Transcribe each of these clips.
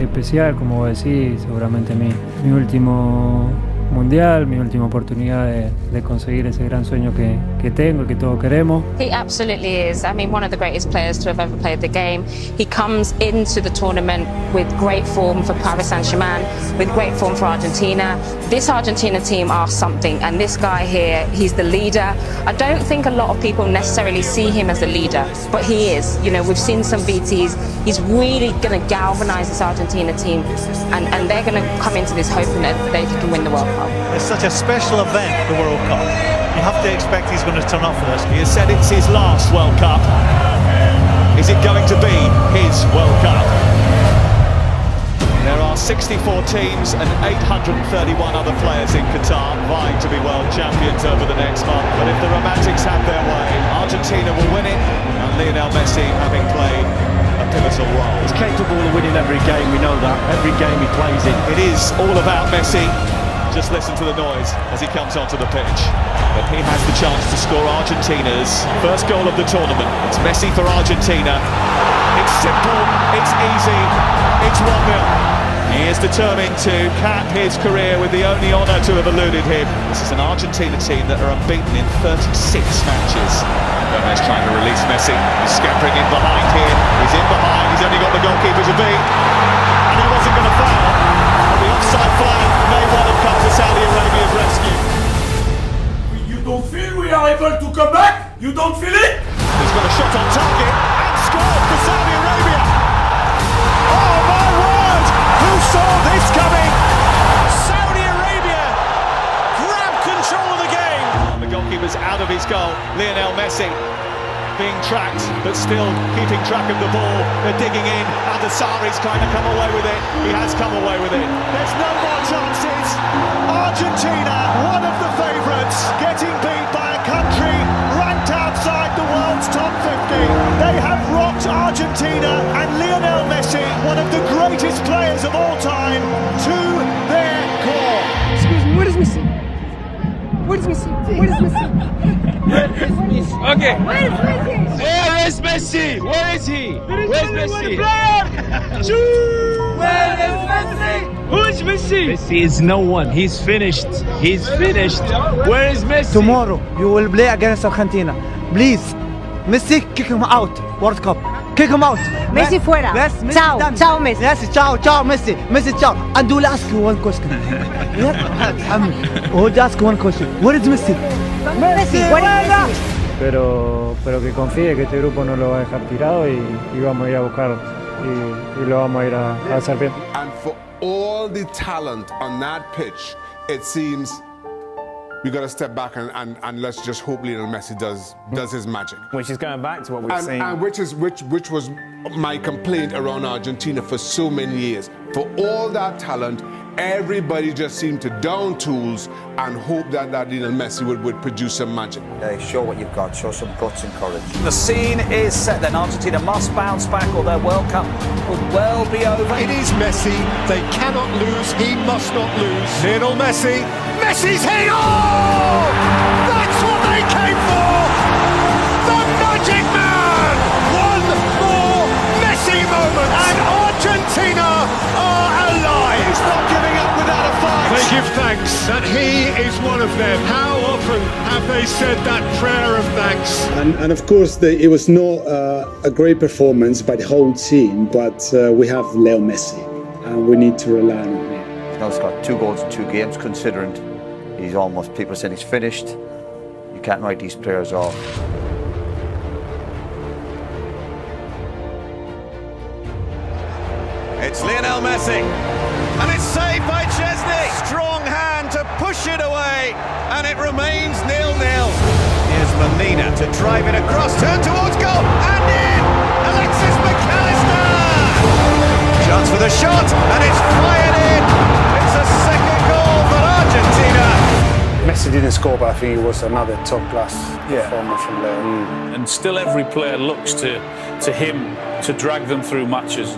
especial, como vos decís, seguramente mi último mundial, mi última oportunidad de conseguir ese gran sueño que tengo y que todos queremos. He absolutely is. I mean, one of the greatest players to have ever played the game. He comes into the tournament with great form for Paris Saint-Germain, with great form for Argentina. This Argentina team are something, and this guy here, he's the leader. I don't think a lot of people necessarily see him as a leader, but he is. You know, we've seen some VTs. He's really going to galvanise this Argentina team, and they're going to come into this hoping that they can win the World Cup. It's such a special event, the World Cup. You have to expect he's going to turn up for this. He has said it's his last World Cup. Is it going to be his World Cup? There are 64 teams and 831 other players in Qatar vying to be world champions over the next month. But if the Romantics have their way, Argentina will win it, and Lionel Messi having played a pivotal role. He's capable of winning every game, we know that. Every game he plays in. It is all about Messi. Just listen to the noise as he comes onto the pitch. But he has the chance to score Argentina's first goal of the tournament. It's Messi for Argentina. It's simple, it's easy, it's 1-0. He is determined to cap his career with the only honour to have eluded him. This is an Argentina team that are unbeaten in 36 matches. Gomez trying to release Messi. He's scampering in behind here. He's in behind. He's only got the goalkeeper to beat. And he wasn't going to foul. But the offside flag may well have come to Saudi Arabia's rescue. You don't feel we are able to come back? You don't feel it? He's got a shot on target and scored for Saudi Arabia. Oh my word! Who saw this coming? Saudi Arabia grab control of the game. And the goalkeeper's out of his goal. Lionel Messi being tracked, but still keeping track of the ball. They're digging in. Adesari's kind of come away with it. He has come away with it. There's no more chances. Argentina, one of the favourites, getting beat by a country ranked outside the world's top 50. They have rocked Argentina and Lionel Messi, one of the greatest players of all time, to their core. Excuse me, where is Messi? Where is Messi? Where is Messi? Okay. Where is Messi? Where is Messi? Where is he? Where's Messi? Where is Messi? Who is Messi? Messi is no one. He's finished. He's finished. Where is Messi? Tomorrow you will play against Argentina. Please, Messi, kick him out. World Cup. Kick him out. Messi fuera. Yes, Messi Ciao, done. ciao Messi. Yes, ciao, ciao Messi. Messi, ciao. And we'll ask you one question. We'll ask one question. Where is Messi? Messi, where is Messi? Pero que confíe que este grupo no lo va a dejar tirado y vamos a ir a buscar y lo vamos a ir a hacer bien. And for all the talent on that pitch, it seems we got to step back and let's just hope Lionel Messi does his magic. Which is going back to what we've seen. And which was my complaint around Argentina for so many years. For all that talent, everybody just seemed to down tools and hope that Lionel Messi would produce some magic. Show what you've got, show some guts and courage. The scene is set then. Argentina must bounce back or their World Cup will well be over. It is Messi. They cannot lose. He must not lose. Lionel Messi. Messi's hitting. Oh! That's what they came for! The Magic Man! One more Messi moment! And Argentina are alive! He's not giving up without a fight! They give thanks that he is one of them. How often have they said that prayer of thanks? And of course, it was not a great performance by the whole team, but we have Leo Messi, and we need to rely on him. He's got 2 goals in 2 games, considering he's almost, people saying he's finished. You can't write these players off. It's Lionel Messi, and it's saved by Chesney. Strong hand to push it away, and it remains 0-0. Here's Molina to drive it across, turn towards goal, and in! Alexis McAllister! Chance for the shot, and it's fired in! It's a second goal for Argentina! Messi didn't score, but I think it was another top-class performance from Leo. And still every player looks to him to drag them through matches.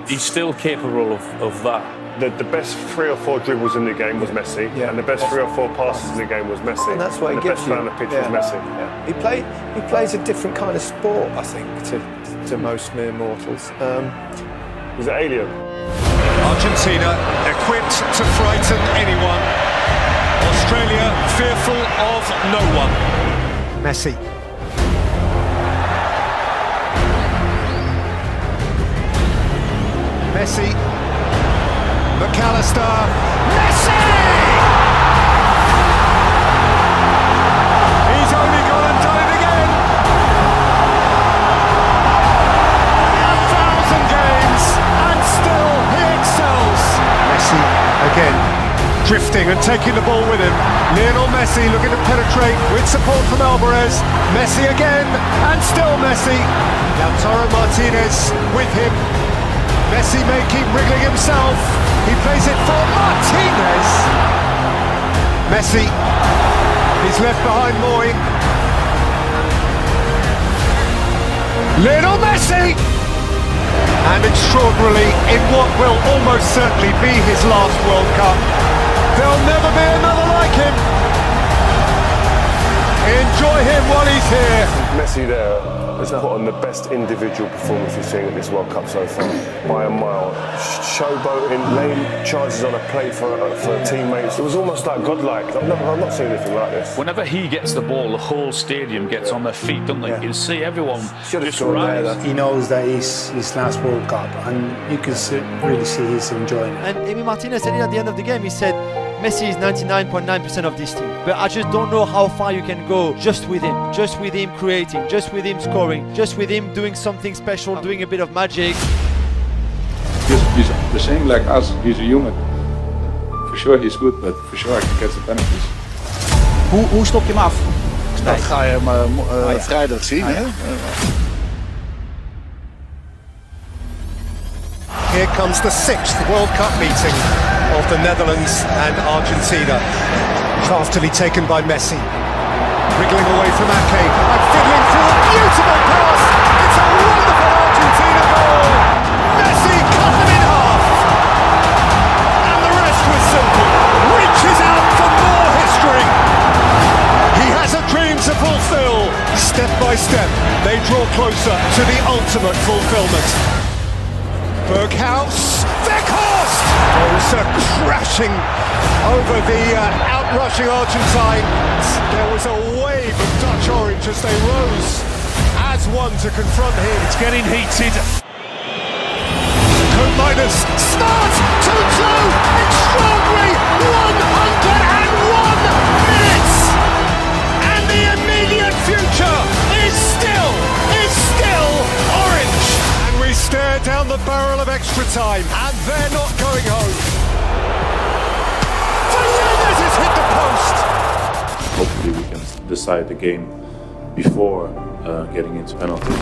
He's still capable of that. The best 3 or 4 dribbles in the game was Messi, and the best 3 or 4 passes in the game was Messi. And that's what he gives you. The best player on the pitch was Messi. Yeah. He plays a different kind of sport, I think, to most mere mortals. He's an alien. Argentina equipped to frighten anyone. Australia fearful of no one. Messi. Messi. McAllister. Messi! He's only gone and done it again. 1,000 games and still he excels. Messi again, drifting and taking the ball with him. Lionel Messi looking to penetrate with support from Alvarez. Messi again and still Messi. Lautaro Martinez with him. Messi may keep wriggling himself. He plays it for Martinez. Messi, he's left behind Moy. Lionel Messi! And extraordinarily, in what will almost certainly be his last World Cup, there'll never be another like him. Enjoy him while he's here. Messi there has put on the best individual performance we've seen at this World Cup so far, by a mile. Showboating, laying charges on a plate for teammates. It was almost like godlike. I've not seen anything like this. Whenever he gets the ball, the whole stadium gets on their feet, don't they? You can see everyone just rise. He knows that it's his last World Cup, and you can really see he's enjoying it. And Emi Martinez said it at the end of the game. He said, Messi is 99.9% of this team, but I just don't know how far you can go just with him creating, just with him scoring, just with him doing something special, doing a bit of magic. He's the same like us, he's a human. For sure he's good, but for sure I can catch the penalties. Hoe stop je hem af? Dat ga je hem vrijdag zien. Hè? Here comes the 6th World Cup meeting of the Netherlands and Argentina. Craftily taken by Messi. Wriggling away from Ake and fiddling through a beautiful pass. It's a wonderful Argentina goal. Messi cut them in half. And the rest was simple. Reaches out for more history. He has a dream to fulfill. Step by step, they draw closer to the ultimate fulfillment. Berghaus, Weghorst! Also crashing over the outrushing Argentines. There was a wave of Dutch orange as they rose as one to confront him. It's getting heated. Minus starts 2-2. Extraordinary 101 minutes, and the immediate future is still orange. And we stare down the barrel of extra time, and they're not going home. Fernandez has hit the post. Hopefully we can decide the game before getting into penalties.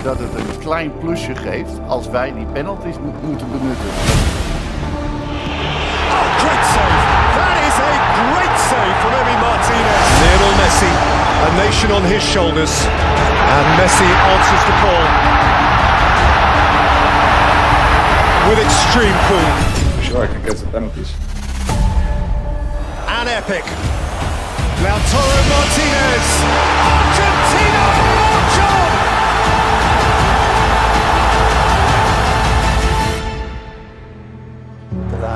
Dat het een klein plusje geeft als wij die penalties moeten benutten. Oh, great save! That is a great save from Emi Martinez. Lionel Messi, a nation on his shoulders, and Messi answers the call with extreme cool. Sure, I can get the penalties. An epic. Lautaro Martinez. Argentina march on!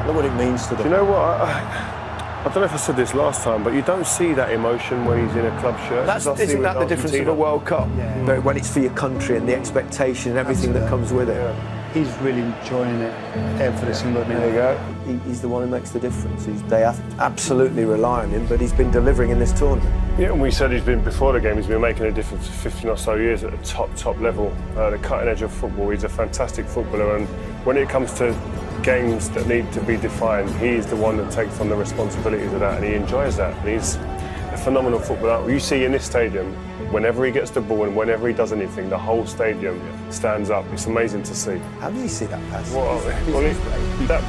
Look what it means to them. Do you know what? I don't know if I said this last time, but you don't see that emotion when he's in a club shirt. Isn't that the difference of a World Cup? Yeah. But when it's for your country and the expectation and everything that comes with it. Yeah. He's really enjoying it every single minute. There you go. He's the one who makes the difference. They have to absolutely rely on him, but he's been delivering in this tournament. Yeah, and we said before the game, he's been making a difference for 15 or so years at the top level, the cutting edge of football. He's a fantastic footballer, and when it comes to games that need to be defined, he's the one that takes on the responsibilities of that, and he enjoys that. And he's a phenomenal footballer. You see in this stadium, whenever he gets the ball and whenever he does anything, the whole stadium stands up. It's amazing to see. How did he see that pass? That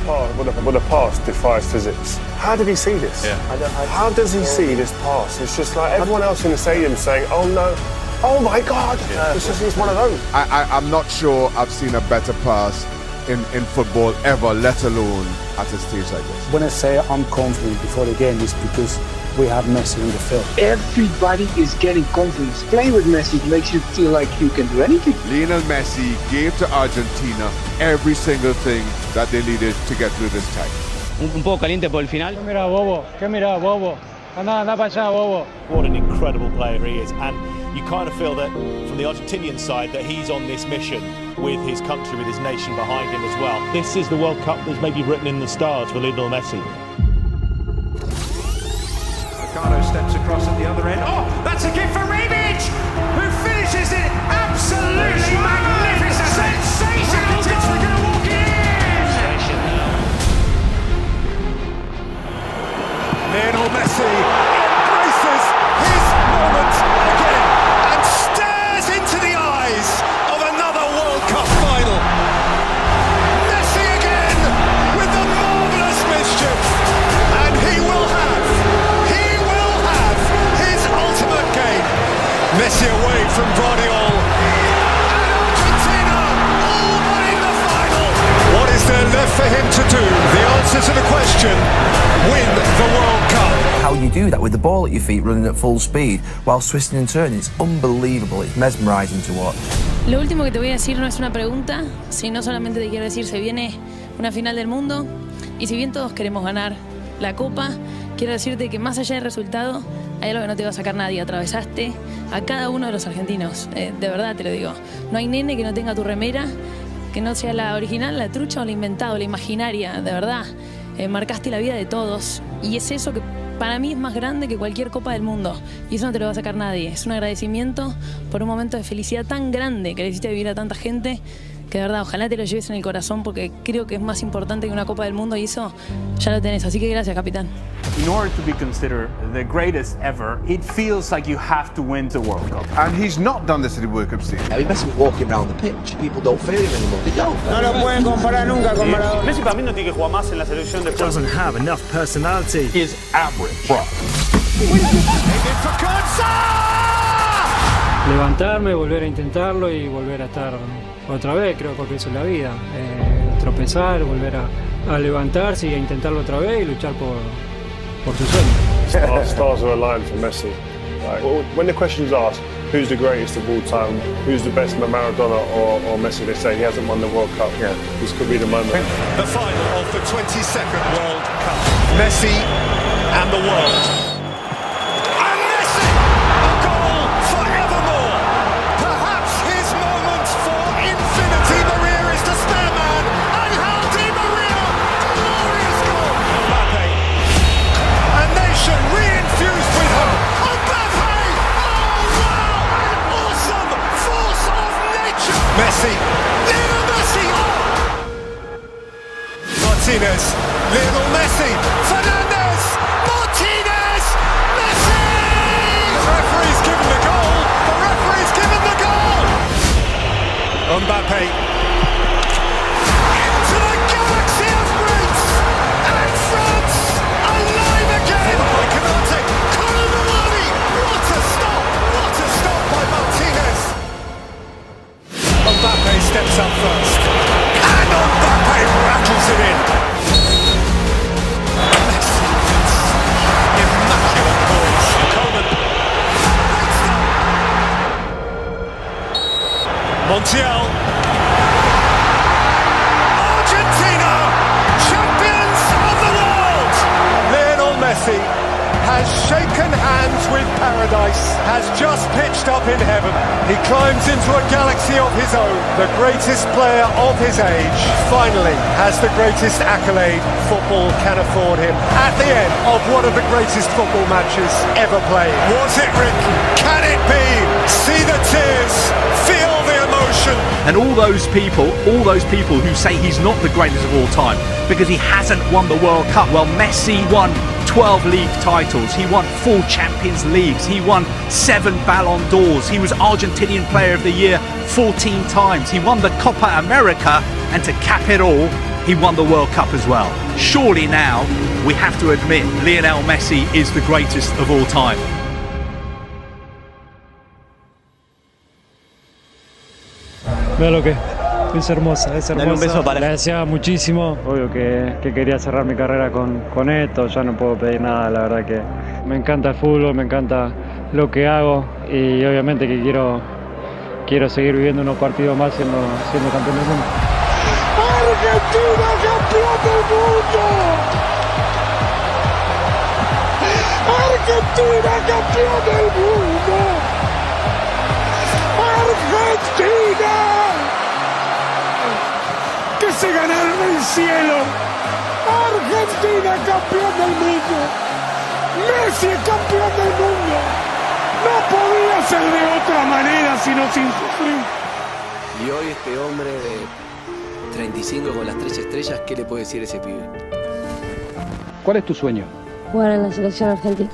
pass defies physics. How did he see this? Yeah. How does he see this pass? It's just like everyone else in the stadium saying, "Oh no, oh my God!" Yeah. It's one of those. I'm not sure I've seen a better pass in football ever, let alone at a stage like this. When I say I'm confident before the game, it's because we have Messi on the field. Everybody is getting confidence. Playing with Messi makes you feel like you can do anything. Lionel Messi gave to Argentina every single thing that they needed to get through this time. Un poco caliente por el final. ¿Qué mira, bobo? ¿Qué mira, bobo? Anda para allá, bobo. What an incredible player he is, and you kind of feel that from the Argentinian side that he's on this mission with his country, with his nation behind him as well. This is the World Cup that's maybe written in the stars for Lionel Messi. Ricardo steps across at the other end. Oh, that's a gift for Rebic, who finishes it absolutely magnificent. Sensational goal. We're going to walk in. Lionel Messi embraces his moment again and stares into the eyes of another World Cup final. Messi again with the marvellous mischief, and he will have his ultimate game. Messi away from Guardiola, and Argentina all but in the final. What is there left for him to do? The answer to the question: win the World Cup. How you do that with the ball at your feet running at full speed while twisting and turning, it's unbelievable, it's mesmerizing to watch. Lo último que te voy a decir no es una pregunta, sino solamente te quiero decir, se viene una final del mundo y si bien todos queremos ganar la Copa, quiero decirte que más allá del resultado hay algo que no te va a sacar nadie. Atravesaste a cada uno de los argentinos, de verdad te lo digo. No hay nene que no tenga tu remera, que no sea la original, la trucha o la inventada, la imaginaria, de verdad. Marcaste la vida de todos y es eso que para mí es más grande que cualquier Copa del Mundo y eso no te lo va a sacar nadie. Es un agradecimiento por un momento de felicidad tan grande que le hiciste vivir a tanta gente que de verdad ojalá te lo lleves en el corazón porque creo que es más importante que una Copa del Mundo y eso ya lo tenés, así que gracias, capitán. In order to be considered the greatest ever, it feels like you have to win the World Cup. And he's not done this at the World Cup stage. I mean, Messi walking around the pitch, people don't feel him anymore. They don't. No lo pueden comparar nunca con Maradona. Messi para mí no tiene que jugar más en la selección de Doesn't have enough personality. Is average. Levantarme, volver a intentarlo y volver a estar otra vez, creo que eso es la vida. Tropezar, volver a levantarse y a intentarlo otra vez y luchar por su sueño. Stars are aligned for Messi. Like, when the question's asked, who's the greatest of all time, who's the best, Maradona or Messi, they say he hasn't won the World Cup. Yeah. This could be the moment. The final of the 22nd World Cup. Messi and the world. And Messi, a goal forevermore. Perhaps his moment for infinity. Maria is the spare man. Angel Di Maria, glorious goal. Mbappe, a nation re-infused with hope. Mbappe, oh wow, an awesome force of nature. Messi, Lionel Messi, Martinez, Lionel Messi, Fernandez, Martinez, Messi! The referee's given the goal, the referee's given the goal! Mbappe, into the galaxy of greats, and France, alive again! By Canate, Colomani, what a stop by Martinez! Mbappe steps up first, and Mbappe rattles it in! Immaculate poise. Coleman. Montiel. Argentina, champions of the world. Lionel Messi has shaken hands with paradise, has just pitched up in heaven. He climbs into a galaxy of his own. The greatest player of his age finally has the greatest accolade football can afford him at the end of one of the greatest football matches ever played. Was it, Rick? Can it be? See the tears, feel the emotion. And all those people who say he's not the greatest of all time because he hasn't won the World Cup. Well, Messi won 12 league titles, he won 4 Champions Leagues, he won 7 Ballon d'Ors, he was Argentinian Player of the Year 14 times, he won the Copa America, and to cap it all, he won the World Cup as well. Surely now, we have to admit, Lionel Messi is the greatest of all time. Veo lo que es hermosa, es hermosa. Dale un beso para... Le deseaba muchísimo. Obvio que quería cerrar mi carrera con esto, ya no puedo pedir nada, la verdad que Me encanta el fútbol, me encanta lo que hago y obviamente que quiero seguir viviendo unos partidos más siendo campeón del mundo. ¡Argentina campeón del mundo! ¡Argentina campeón del mundo! ¡Argentina! ¡Que se ganaron el cielo! ¡Argentina campeón del mundo! ¡Messi campeón del mundo! No podía ser de otra manera sino sin sufrir. Y hoy este hombre de 35 con las 3 estrellas, ¿qué le puede decir a ese pibe? ¿Cuál es tu sueño? Jugar en la selección argentina.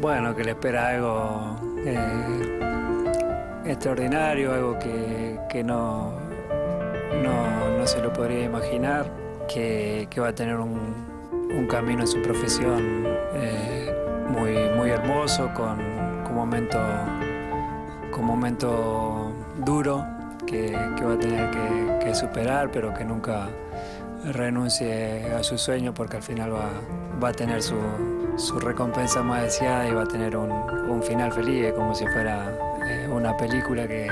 Bueno, que le espera algo extraordinario, algo que no se lo podría imaginar, que va a tener un camino en su profesión muy hermoso, con momento duro que va a tener que superar, pero que nunca renuncie a su sueño, porque al final va a tener su recompensa más deseada y va a tener un final feliz, como si fuera una película que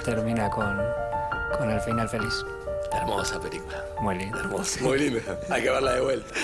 termina con el final feliz. Hermosa película. Muy linda. Hermosa. Muy linda. Hay que verla de vuelta.